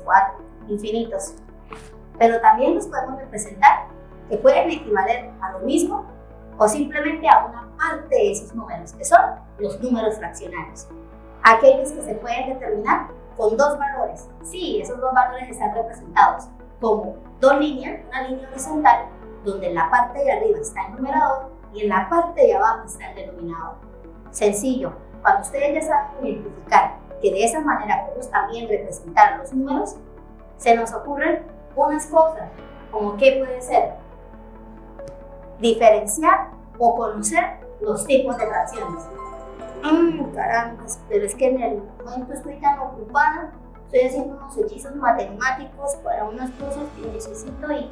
4, infinitos. Pero también los podemos representar que pueden equivaler a lo mismo o simplemente a una parte de esos números, que son los números fraccionarios. Aquellos que se pueden determinar con dos valores. Sí, esos dos valores están representados como dos líneas, una línea horizontal, donde en la parte de arriba está el numerador y en la parte de abajo está el denominador. Sencillo, cuando ustedes ya saben identificar que de esa manera podemos también representar los números, se nos ocurren unas cosas, como qué puede ser diferenciar o conocer los tipos de fracciones. Caramba, pero es que en el momento estoy tan ocupada, estoy haciendo unos hechizos matemáticos para unas cosas que necesito y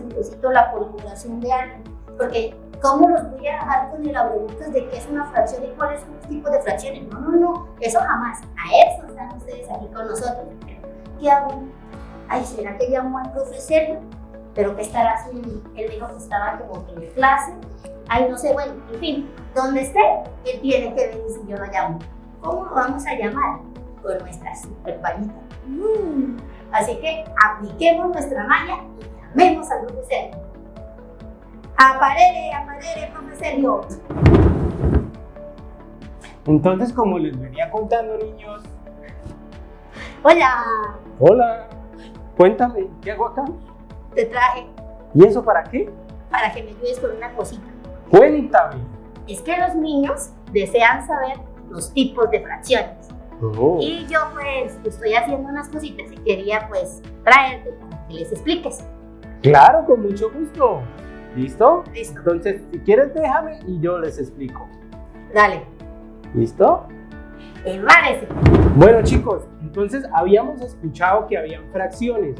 necesito la colaboración de alguien, porque ¿cómo los voy a dejar con el abrebocas de qué es una fracción y cuáles son los tipos de fracciones? No, eso jamás. A eso están ustedes aquí con nosotros. ¿Qué hago? Ay, ¿será que llamo al profe Sergio? ¿Pero qué estará haciendo? Él dijo que estaba como que en clase. Ay, no sé, bueno, en fin, donde esté, él tiene que venir si yo lo llamo. ¿Cómo lo vamos a llamar? Con nuestra super varita. Así que apliquemos nuestra magia y llamemos al profe Sergio. Aparere, profe Sergio. Entonces, como les venía contando, niños. Hola. Hola. Cuéntame, ¿qué hago acá? Te traje. ¿Y eso para qué? Para que me ayudes con una cosita. Cuéntame. Es que los niños desean saber los tipos de fracciones. Oh. Y yo pues estoy haciendo unas cositas y quería pues traerte para que les expliques. Claro, con mucho gusto. ¿Listo? Listo. Entonces, si quieres, déjame y yo les explico. Dale. ¿Listo? Embárese. Bueno, chicos, entonces habíamos escuchado que habían fracciones.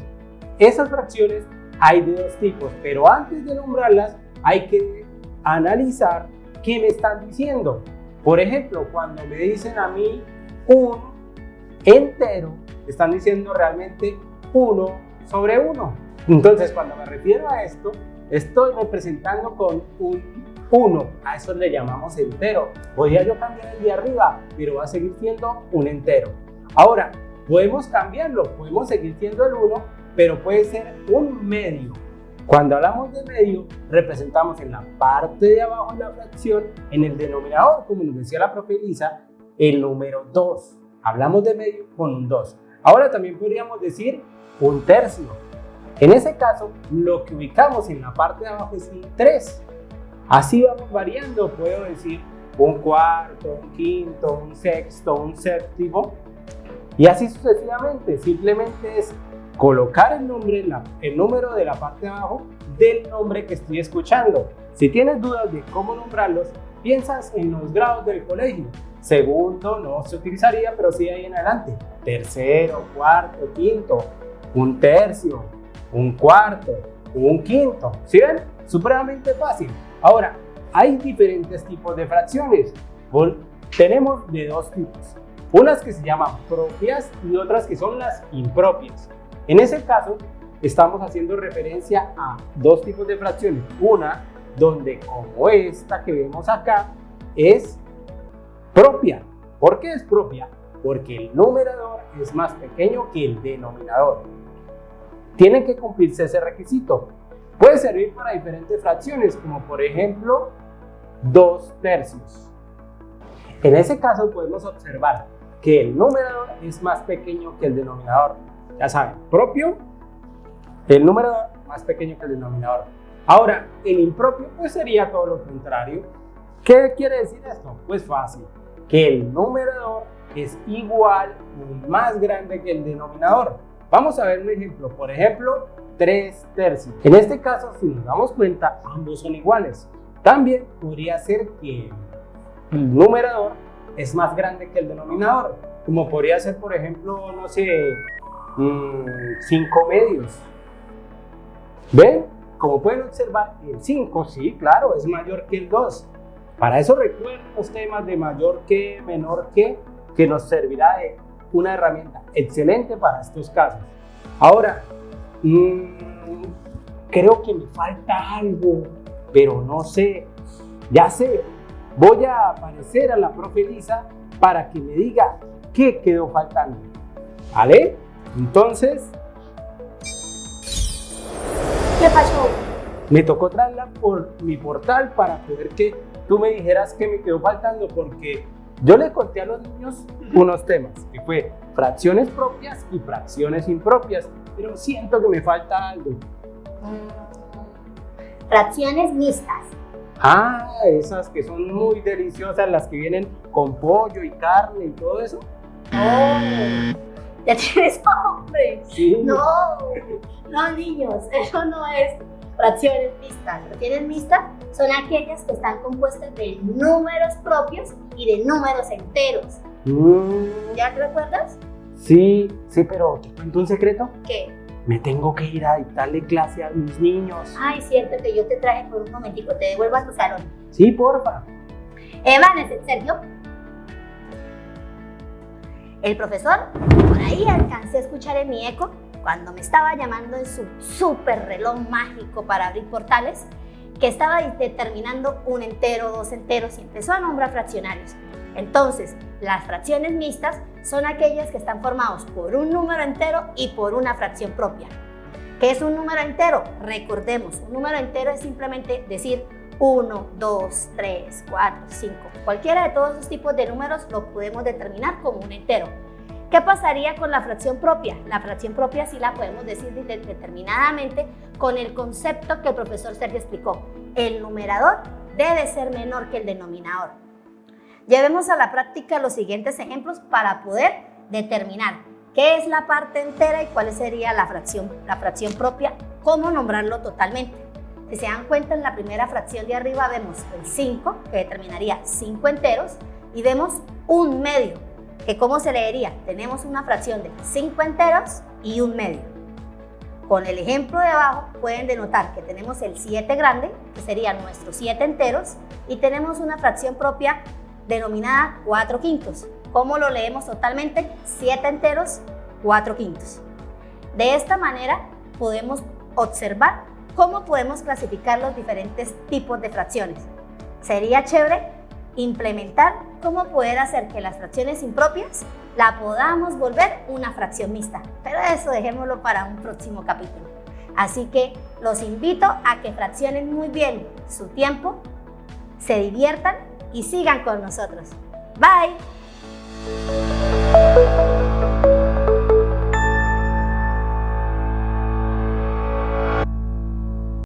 Esas fracciones hay de dos tipos, pero antes de nombrarlas hay que analizar qué me están diciendo. Por ejemplo, cuando me dicen a mí un entero, están diciendo realmente 1 sobre 1. Entonces, cuando me refiero a esto, estoy representando con un 1. A eso le llamamos entero. Podría yo cambiar el de arriba, pero va a seguir siendo un entero. Ahora, podemos cambiarlo, podemos seguir siendo el 1, pero puede ser un medio. Cuando hablamos de medio, representamos en la parte de abajo de la fracción, en el denominador, como nos decía la profe Elisa, el número 2. Hablamos de medio con un 2. Ahora también podríamos decir un tercio. En ese caso, lo que ubicamos en la parte de abajo es un 3. Así vamos variando, puedo decir un cuarto, un quinto, un sexto, un séptimo, y así sucesivamente. Simplemente es colocar el número de la parte de abajo del nombre que estoy escuchando. Si tienes dudas de cómo nombrarlos, piensas en los grados del colegio. Segundo no se utilizaría, pero sí ahí en adelante. Tercero, cuarto, quinto, un tercio, un cuarto, un quinto. ¿Sí ven? Supremamente fácil. Ahora, hay diferentes tipos de fracciones. Tenemos de dos tipos. Unas que se llaman propias y otras que son las impropias. En ese caso, estamos haciendo referencia a dos tipos de fracciones. Una donde, como esta que vemos acá, es propia. ¿Por qué es propia? Porque el numerador es más pequeño que el denominador. Tiene que cumplirse ese requisito. Puede servir para diferentes fracciones, como por ejemplo 2 tercios. En ese caso podemos observar que el numerador es más pequeño que el denominador. Ya saben, propio, el numerador más pequeño que el denominador. Ahora, el impropio pues sería todo lo contrario. ¿Qué quiere decir esto? Pues fácil, que el numerador es igual o más grande que el denominador. Vamos a ver un ejemplo, por ejemplo, 3 tercios. En este caso, si nos damos cuenta, ambos son iguales. También podría ser que el numerador es más grande que el denominador, como podría ser, por ejemplo, no sé, 5 medios. ¿Ven? Como pueden observar, el 5, sí, claro, es mayor que el 2. Para eso recuerden los temas de mayor que, menor que nos servirá de una herramienta excelente para estos casos. Ahora, creo que me falta algo, pero no sé. Ya sé, voy a aparecer a la profe Elisa para que me diga qué quedó faltando. ¿Vale? Entonces, ¿Qué pasó? me tocó traerla por mi portal para poder que tú me dijeras qué me quedó faltando, porque yo le conté a los niños unos temas, que fue fracciones propias y fracciones impropias, pero siento que me falta algo. Fracciones mixtas. Ah, esas que son muy deliciosas, las que vienen con pollo y carne y todo eso. Oh, ya tienes hambre. Sí. No, no niños, eso no es fracciones mixtas. Fracciones mixtas son aquellas que están compuestas de números propios y de números enteros. ¿Ya te recuerdas? Sí, pero ¿te cuento un secreto? ¿Qué? Me tengo que ir a dictarle clase a mis niños. Ay, cierto que yo te traje por un momentico, te devuelvo a tu salón. Sí, porfa. Sergio. El profesor, por ahí alcancé a escuchar en mi eco, cuando me estaba llamando en su súper reloj mágico para abrir portales, que estaba determinando un entero, dos enteros y empezó a nombrar fraccionarios. Entonces, las fracciones mixtas son aquellas que están formados por un número entero y por una fracción propia. ¿Qué es un número entero? Recordemos, un número entero es simplemente decir 1, 2, 3, 4, 5. Cualquiera de todos esos tipos de números lo podemos determinar como un entero. ¿Qué pasaría con la fracción propia? La fracción propia sí la podemos decir determinadamente con el concepto que el profesor Sergio explicó. El numerador debe ser menor que el denominador. Llevemos a la práctica los siguientes ejemplos para poder determinar qué es la parte entera y cuál sería la fracción propia, cómo nombrarlo totalmente. Si se dan cuenta, en la primera fracción de arriba vemos el 5, que determinaría 5 enteros, y vemos un medio, que ¿cómo se leería? Tenemos una fracción de 5 enteros y un medio. Con el ejemplo de abajo pueden denotar que tenemos el 7 grande, que serían nuestros 7 enteros, y tenemos una fracción propia denominada 4 quintos. ¿Cómo lo leemos totalmente? 7 enteros, 4 quintos. De esta manera podemos observar cómo podemos clasificar los diferentes tipos de fracciones. Sería chévere implementar cómo poder hacer que las fracciones impropias la podamos volver una fracción mixta. Pero eso dejémoslo para un próximo capítulo. Así que los invito a que fraccionen muy bien su tiempo, se diviertan y sigan con nosotros. Bye.